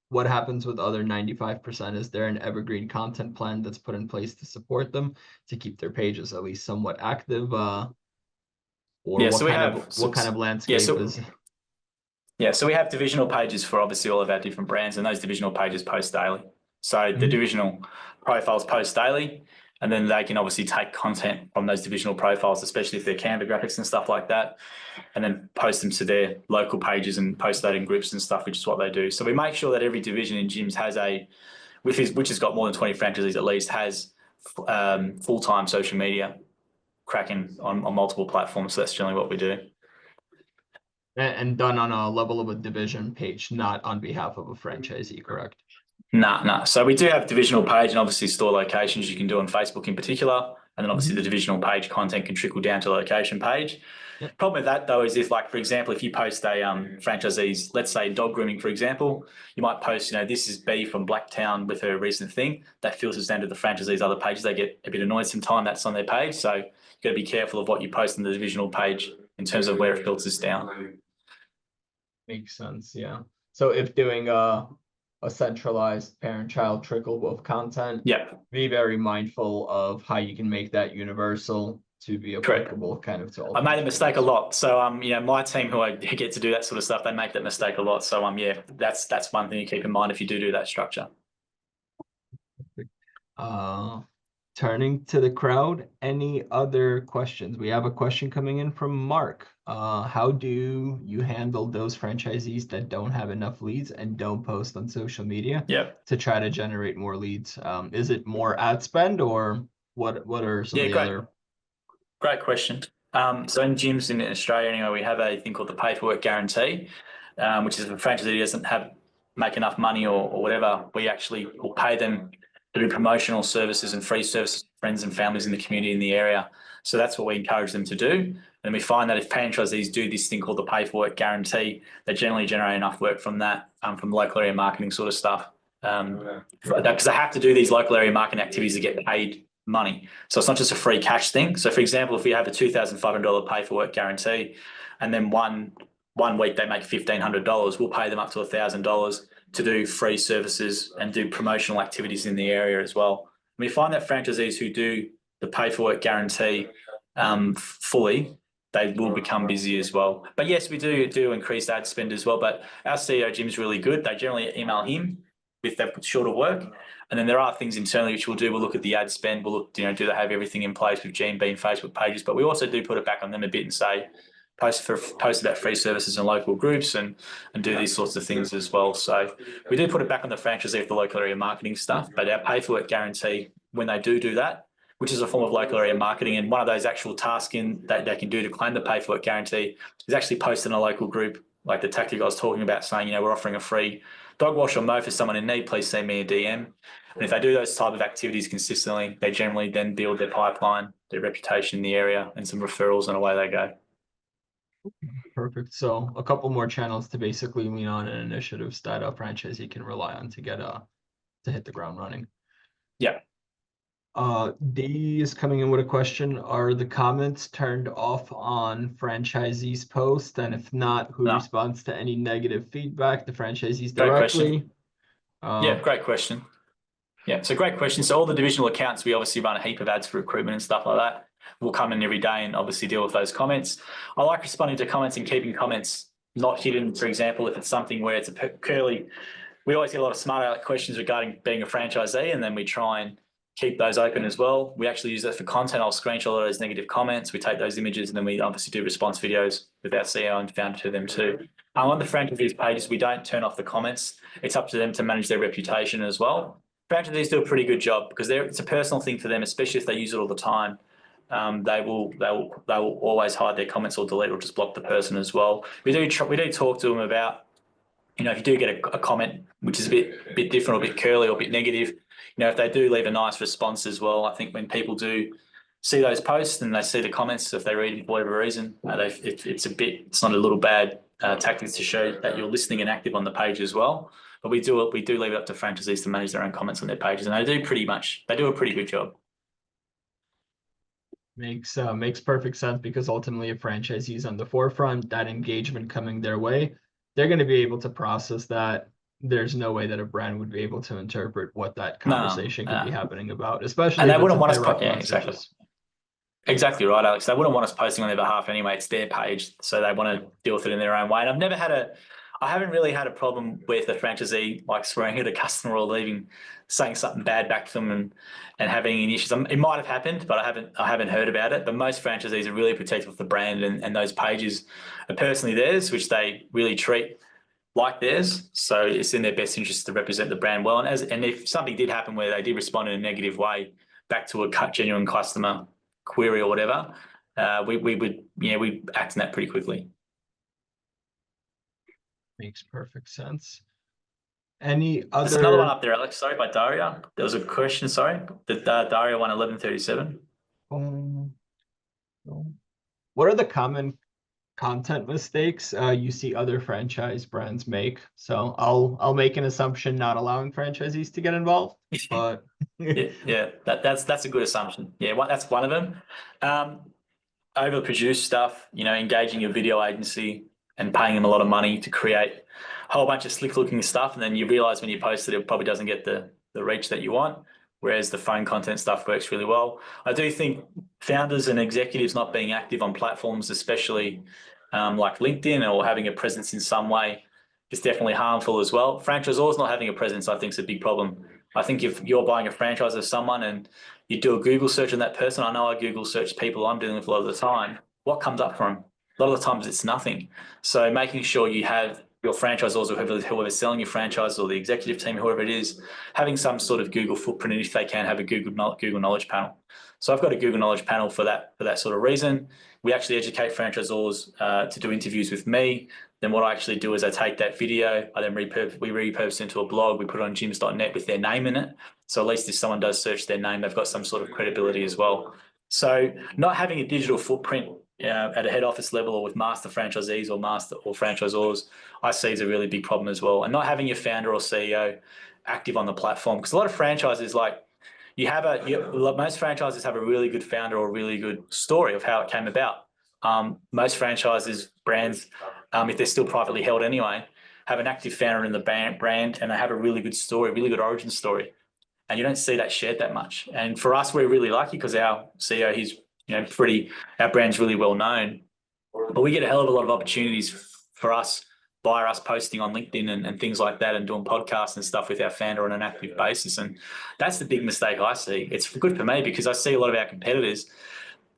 What happens with other 95%? Is there an evergreen content plan that's put in place to support them, to keep their pages at least somewhat active? Or what kind of landscape is? Yeah, so we have divisional pages for obviously all of our different brands, and those divisional pages post daily. So the divisional profiles post daily, and then they can obviously take content from those divisional profiles, especially if they're Canva graphics and stuff like that, and then post them to their local pages and post that in groups and stuff, which is what they do. So we make sure that every division in gyms has which has got more than 20 franchisees at least, has full-time social media cracking on multiple platforms. So that's generally what we do. And done on a level of a division page, not on behalf of a franchisee, correct? No. So we do have divisional page and obviously store locations you can do on Facebook in particular. And then obviously the divisional page content can trickle down to the location page. Yep. Problem with that though is if, like, for example, if you post a franchisee's, let's say dog grooming, for example, you might post, you know, this is B from Blacktown with her recent thing, that filters down to the franchisee's other pages. They get a bit annoyed sometimes that's on their page. So you've got to be careful of what you post in the divisional page in terms of where it filters down. Makes sense, yeah. So if doing a centralized parent-child trickle of content, be very mindful of how you can make that universal to be applicable. Correct. Kind of to all. I made a mistake a lot. So you know, my team who I get to do that sort of stuff, they make that mistake a lot. So yeah, that's one thing to keep in mind if you do that structure. Turning to the crowd, any other questions? We have a question coming in from Mark. How do you handle those franchisees that don't have enough leads and don't post on social media to try to generate more leads? Is it more ad spend, or what are some of the other? Great question. So in gyms in Australia anyway, we have a thing called the pay for work guarantee, which is if a franchisee doesn't make enough money or whatever, we actually will pay them to do promotional services and free services to friends and families in the community in the area. So that's what we encourage them to do. And we find that if franchisees do this thing called the pay for work guarantee, they generally generate enough work from that, from local area marketing sort of stuff. Because they have to do these local area marketing activities to get paid money. So it's not just a free cash thing. So for example, if we have a $2,500 pay for work guarantee, and then one week they make $1,500, we'll pay them up to $1,000 to do free services and do promotional activities in the area as well. And we find that franchisees who do the pay for work guarantee fully, they will become busy as well. But yes, we do increase ad spend as well. But our CEO Jim's really good. They generally email him if they've put short of work. And then there are things internally which we'll do. We'll look at the ad spend. We'll look, do they have everything in place with GMB and Facebook pages? But we also do put it back on them a bit and say, post about free services in local groups and do these sorts of things as well. So we do put it back on the franchisee for the local area marketing stuff. But our pay for work guarantee, when they do that, which is a form of local area marketing, and one of those actual tasks that they can do to claim the pay for work guarantee is actually post in a local group, like the tactic I was talking about, saying, we're offering a free dog wash or mow for someone in need, please send me a DM. And if they do those type of activities consistently, they generally then build their pipeline, their reputation in the area, and some referrals, and away they go. Perfect. So a couple more channels to basically lean on, and initiatives that a franchisee can rely on to get to hit the ground running. Yeah. D is coming in with a question. Are the comments turned off on franchisees' posts? And if not, who responds to any negative feedback? The franchisees directly? Great question. Yeah, so great question. So all the divisional accounts, we obviously run a heap of ads for recruitment and stuff like that. We'll come in every day and obviously deal with those comments. I like responding to comments and keeping comments not hidden. For example, if it's something where it's a curly, we always get a lot of smart aleck questions regarding being a franchisee, and then we try and keep those open as well. We actually use that for content. I'll screenshot all those negative comments. We take those images, and then we obviously do response videos with our CEO and founder to them too. On the franchisees pages, we don't turn off the comments. It's up to them to manage their reputation as well. Franchisees do a pretty good job because it's a personal thing for them, especially if they use it all the time. They will always hide their comments or delete or just block the person as well. We do talk to them about, if you do get a comment which is a bit different or a bit curly or a bit negative, if they do leave a nice response as well. I think when people do see those posts and they see the comments, if they read it for whatever reason, it's not a little bad tactics to show that you're listening and active on the page as well. But we do leave it up to franchisees to manage their own comments on their pages, and they do a pretty good job. Makes perfect sense, because ultimately if franchisees on the forefront, that engagement coming their way, they're going to be able to process that. There's no way that a brand would be able to interpret what that conversation could be happening about, especially. And they wouldn't want us. Exactly right, Alex. They wouldn't want us posting on their behalf anyway. It's their page, so they want to deal with it in their own way. And I haven't really had a problem with a franchisee like swearing at a customer or saying something bad back to them and having any issues. It might have happened, but I haven't heard about it. But most franchisees are really protective of the brand, and those pages are personally theirs, which they really treat like theirs. So it's in their best interest to represent the brand well. And if something did happen where they did respond in a negative way back to a genuine customer query or whatever, we act on that pretty quickly. Makes perfect sense. Any other? There's another one up there, Alex. Sorry, by Daria. There was a question. Sorry, the Daria 1137. What are the common content mistakes you see other franchise brands make? So I'll make an assumption, not allowing franchisees to get involved, but that's a good assumption. Yeah, that's one of them. Overproduce stuff. Engaging your video agency and paying them a lot of money to create a whole bunch of slick looking stuff, and then you realize when you post it probably doesn't get the reach that you want, whereas the phone content stuff works really well. I do think founders and executives not being active on platforms, especially like LinkedIn, or having a presence in some way, is definitely harmful as well. Franchisors not having a presence, I think, is a big problem. I think if you're buying a franchise of someone and you do a Google search on that person, I know I Google search people I'm dealing with a lot of the time, what comes up for them? A lot of the times it's nothing. So making sure you have your franchisors or whoever's selling your franchise or the executive team, whoever it is, having some sort of Google footprint, and if they can, have a Google Knowledge panel. So I've got a Google Knowledge panel for that sort of reason. We actually educate franchisors to do interviews with me. Then what I actually do is I take that video, we repurpose into a blog, we put it on gyms.net with their name in it. So at least if someone does search their name, they've got some sort of credibility as well. So not having a digital footprint at a head office level or with master franchisees or franchisors, I see is a really big problem as well. And not having your founder or CEO active on the platform, because a lot of franchises, like most franchises have a really good founder or a really good story of how it came about. Most franchises, brands, if they're still privately held anyway, have an active founder in the brand and they have a really good story, really good origin story. And you don't see that shared that much. And for us, we're really lucky because our CEO, our brand's really well known. But we get a hell of a lot of opportunities for us by us posting on LinkedIn and things like that and doing podcasts and stuff with our founder on an active basis. And that's the big mistake I see. It's good for me because I see a lot of our competitors,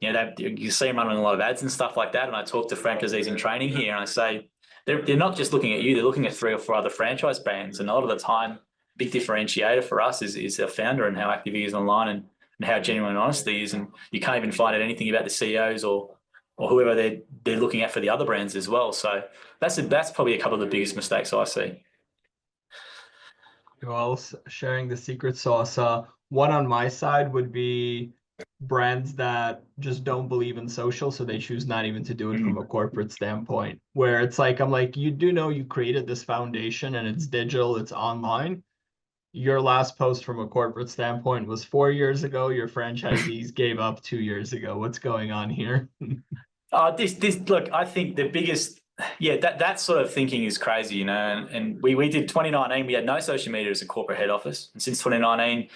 you see them running a lot of ads and stuff like that. And I talk to franchisees in training here and I say, they're not just looking at you, they're looking at 3 or 4 other franchise brands. And a lot of the time, big differentiator for us is our founder and how active he is online and how genuine and honest he is. And you can't even find out anything about the CEOs or whoever they're looking at for the other brands as well. So that's probably a couple of the biggest mistakes I see. Well, sharing the secret sauce. One on my side would be brands that just don't believe in social, so they choose not even to do it from a corporate standpoint. Where it's like, I'm like, you do know you created this foundation and it's digital, it's online. Your last post from a corporate standpoint was 4 years ago. Your franchisees gave up 2 years ago. What's going on here? Look, I think the biggest, that sort of thinking is crazy, and we did 2019, we had no social media as a corporate head office. And since 2019,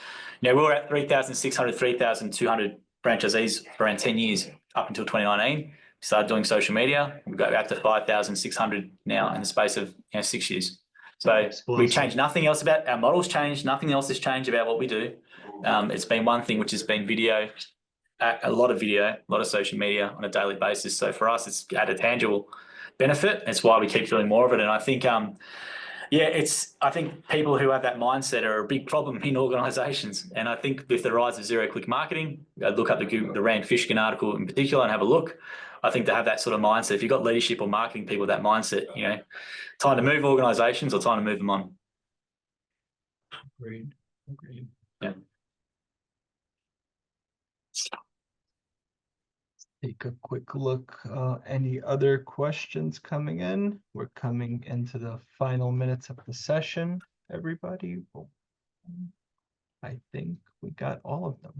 we were at 3,600, 3,200 franchisees for around 10 years up until 2019. We started doing social media. We got up to 5,600 now in the space of 6 years. So we've changed nothing else about our models changed. Nothing else has changed about what we do. It's been one thing, which has been video, a lot of social media on a daily basis. So for us, it's had a tangible benefit. It's why we keep doing more of it. And I think, I think people who have that mindset are a big problem in organizations. And I think with the rise of zero-click marketing, look up the Rand Fishkin article in particular and have a look. I think to have that sort of mindset, if you've got leadership or marketing people with that mindset, time to move organizations or time to move them on. Agreed. Yeah. Take a quick look. Any other questions coming in? We're coming into the final minutes of the session, everybody. I think we got all of them.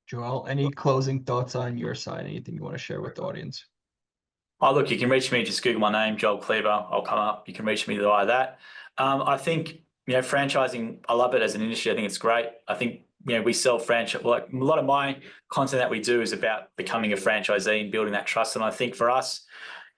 Joel, any closing thoughts on your side? Anything you want to share with the audience? Oh, look, you can reach me. Just Google my name, Joel Kleber. I'll come up. You can reach me via that. I think, franchising, I love it as an industry. I think it's great. I think, we sell franchise. Like a lot of my content that we do is about becoming a franchisee and building that trust. And I think for us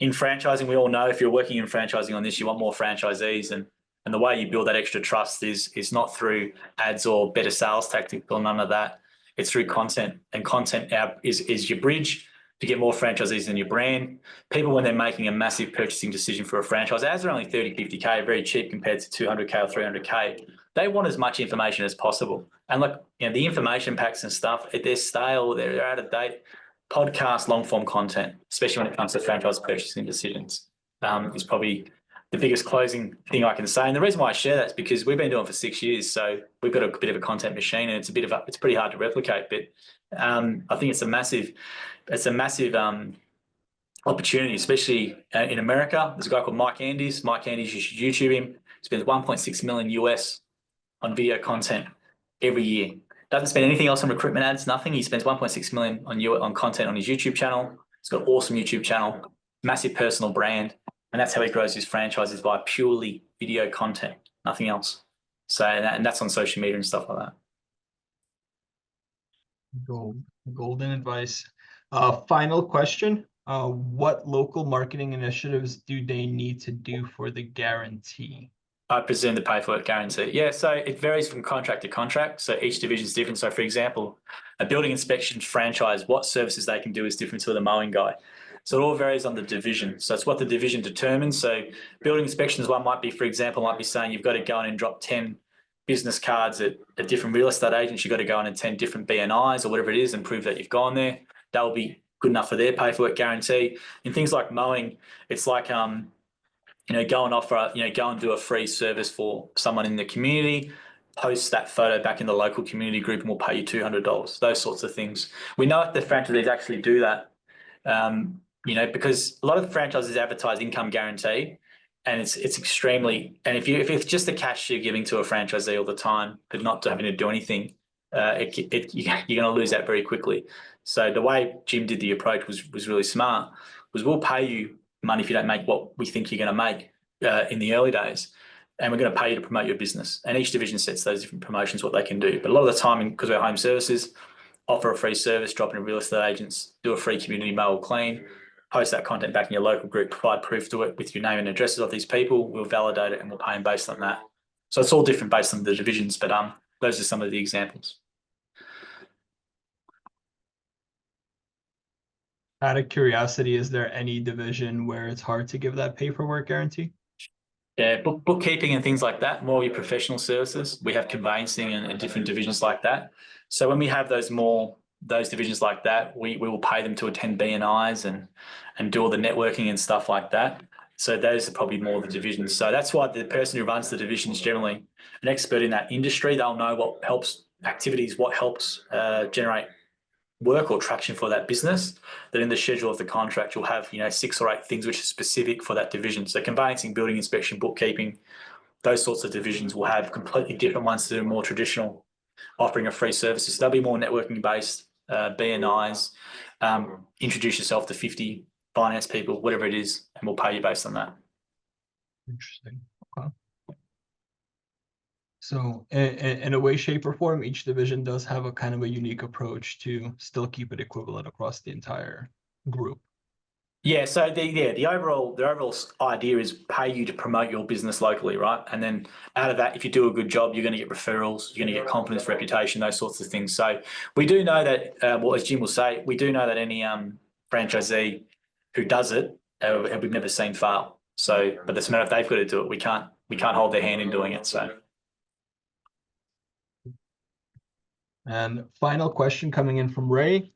in franchising, we all know if you're working in franchising on this, you want more franchisees. And the way you build that extra trust is not through ads or better sales tactics or none of that. It's through content, and content is your bridge to get more franchisees in your brand. People, when they're making a massive purchasing decision for a franchise, ads are only 30, 50K, very cheap compared to 200K or 300K. They want as much information as possible. And look, the information packs and stuff, they're stale, they're out of date. Podcast, long form content, especially when it comes to franchise purchasing decisions, is probably the biggest closing thing I can say. And the reason why I share that is because we've been doing it for 6 years. So we've got a bit of a content machine, and it's pretty hard to replicate. But I think it's a massive opportunity, especially in America. There's a guy called Mike Andes. Mike Andes, you should YouTube him. He spends 1.6 million US on video content every year. Doesn't spend anything else on recruitment ads, nothing. He spends 1.6 million on content on his YouTube channel. He's got an awesome YouTube channel, massive personal brand. And that's how he grows his franchises, by purely video content, nothing else. So, and that's on social media and stuff like that. Golden advice. Final question. What local marketing initiatives do they need to do for the guarantee? I presume the pay for work guarantee. Yeah, so it varies from contract to contract. So each division is different. So for example, a building inspection franchise, what services they can do is different to the mowing guy. So it all varies on the division. So it's what the division determines. So building inspections one might be, for example, might be saying you've got to go in and drop 10 business cards at different real estate agents. You've got to go in and 10 different BNIs or whatever it is and prove that you've gone there. That will be good enough for their pay for work guarantee. In things like mowing, it's like go and offer, go and do a free service for someone in the community, post that photo back in the local community group and we'll pay you $200, those sorts of things. We know if the franchisees actually do that, because a lot of the franchises advertise income guarantee and it's extremely, and if it's just the cash you're giving to a franchisee all the time, but not having to do anything, you're going to lose that very quickly. So the way Jim did the approach was really smart, was we'll pay you money if you don't make what we think you're going to make in the early days, and we're going to pay you to promote your business. And each division sets those different promotions, what they can do. But a lot of the time, because we're home services, offer a free service, drop in real estate agents, do a free community mow or clean, post that content back in your local group, provide proof to it with your name and addresses of these people. We'll validate it and we'll pay them based on that. So it's all different based on the divisions, but those are some of the examples. Out of curiosity, is there any division where it's hard to give that paperwork guarantee? Yeah, bookkeeping and things like that, more your professional services. We have conveyancing and different divisions like that. So when we have those divisions like that, we will pay them to attend BNIs and do all the networking and stuff like that. So those are probably more the divisions. So that's why the person who runs the division is generally an expert in that industry. They'll know what helps activities, what helps generate work or traction for that business. That in the schedule of the contract you'll have 6 or 8 things which are specific for that division. So conveyancing, building inspection, bookkeeping, those sorts of divisions will have completely different ones that are more traditional, offering a free services. So they'll be more networking based, BNIs, introduce yourself to 50 finance people, whatever it is, and we'll pay you based on that. Interesting. Okay. So in a way, shape, or form, each division does have a kind of a unique approach to still keep it equivalent across the entire group. Yeah, so the overall idea is pay you to promote your business locally, right? And then out of that, if you do a good job, you're going to get referrals, you're going to get confidence, reputation, those sorts of things. So we do know that, as Jim will say, we do know that any franchisee who does it, we've never seen fail. So, but it's a matter if they've got to do it. We can't hold their hand in doing it. So. And final question coming in from Ray.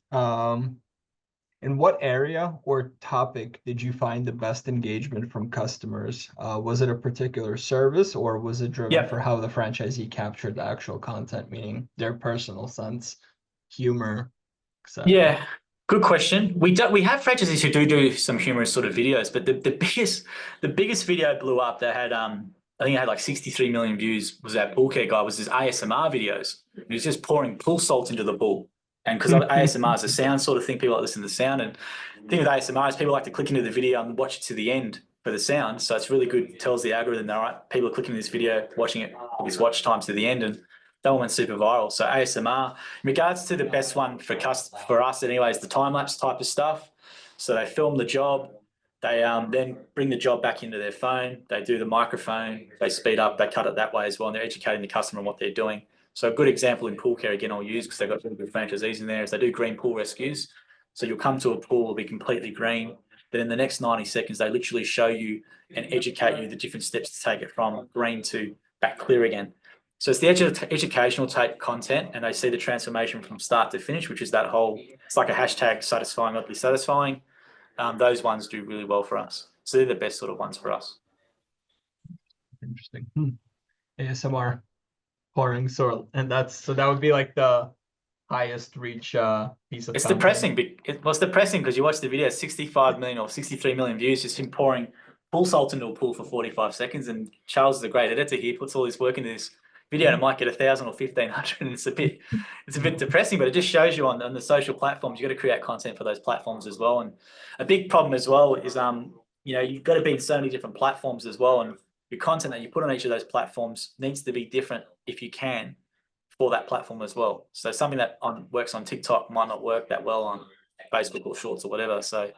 In what area or topic did you find the best engagement from customers? Was it a particular service or was it driven for how the franchisee captured the actual content, meaning their personal sense, humor, etc.? Yeah, good question. We have franchisees who do some humorous sort of videos, but the biggest video blew up that had I think it had like 63 million views, was that pool care guy, was his ASMR videos. He was just pouring pool salt into the pool. And because ASMR is a sound sort of thing, people like listen to the sound. And the thing with ASMR is people like to click into the video and watch it to the end for the sound. So it's really good. It tells the algorithm, all right, people are clicking this video, watching it, this watch time to the end. And that one went super viral. So ASMR, in regards to the best one for us anyways, the time-lapse type of stuff. So they film the job. They then bring the job back into their phone. They do the microphone. They speed up. They cut it that way as well. And they're educating the customer on what they're doing. So a good example in pool care, again, I'll use because they've got really good franchisees in there, is they do green pool rescues. So you'll come to a pool, it'll be completely green. Then in the next 90 seconds, they literally show you and educate you the different steps to take it from green to back clear again. So it's the educational type content, and they see the transformation from start to finish, which is that whole, it's like a hashtag satisfying, oddly satisfying. Those ones do really well for us. So they're the best sort of ones for us. Interesting. ASMR pouring salt, and that would be like the highest reach piece of It's content. depressing. It's depressing because you watch the video, 65 million or 63 million views, just him pouring pool salt into a pool for 45 seconds. And Charles is a great editor. He puts all this work into this video and it might get 1,000 or 1,500. And it's a bit depressing, but it just shows you on the social platforms, you've got to create content for those platforms as well. And a big problem as well is, you've got to be in so many different platforms as well. And your content that you put on each of those platforms needs to be different if you can for that platform as well. So something that works on TikTok might not work that well on Facebook or Shorts or whatever. So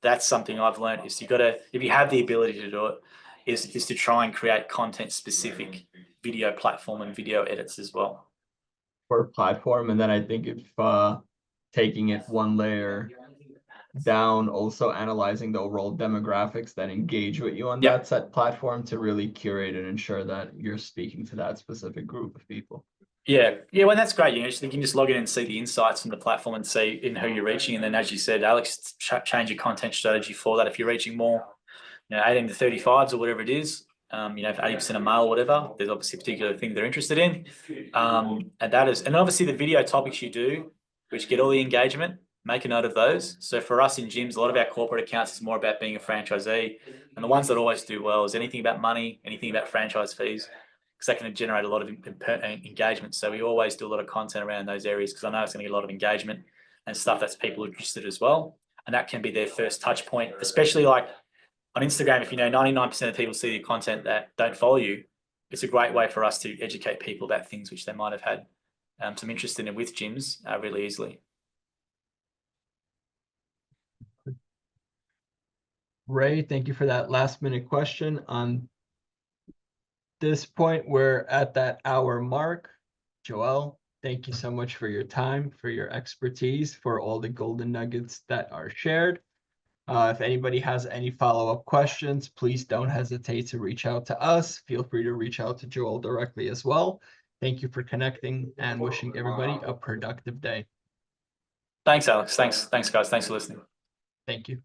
that's something I've learned is if you have the ability to do it, is to try and create content specific video platform and video edits as well. For platform, and then I think if taking it one layer down, also analyzing the overall demographics that engage with you on that set platform to really curate and ensure that you're speaking to that specific group of people. Yeah, well, that's great. You can just log in and see the insights from the platform and see in who you're reaching. And then, as you said, Alex, change your content strategy for that. If you're reaching more, 18 to 35s or whatever it is, if 80% are male or whatever, there's obviously a particular thing they're interested in. And obviously the video topics you do, which get all the engagement, make a note of those. So for us in gyms, a lot of our corporate accounts is more about being a franchisee. And the ones that always do well is anything about money, anything about franchise fees, because that can generate a lot of engagement. So we always do a lot of content around those areas because I know it's going to get a lot of engagement and stuff that's people interested as well. And that can be their first touch point, especially like on Instagram. If 99% of people see your content that don't follow you, it's a great way for us to educate people about things which they might have had some interest in with gyms really easily. Ray, thank you for that last minute question. On this point, we're at that hour mark. Joel, thank you so much for your time, for your expertise, for all the golden nuggets that are shared. If anybody has any follow-up questions, please don't hesitate to reach out to us. Feel free to reach out to Joel directly as well. Thank you for connecting and wishing everybody a productive day. Thanks, Alex. Thanks, guys. Thanks for listening. Thank you.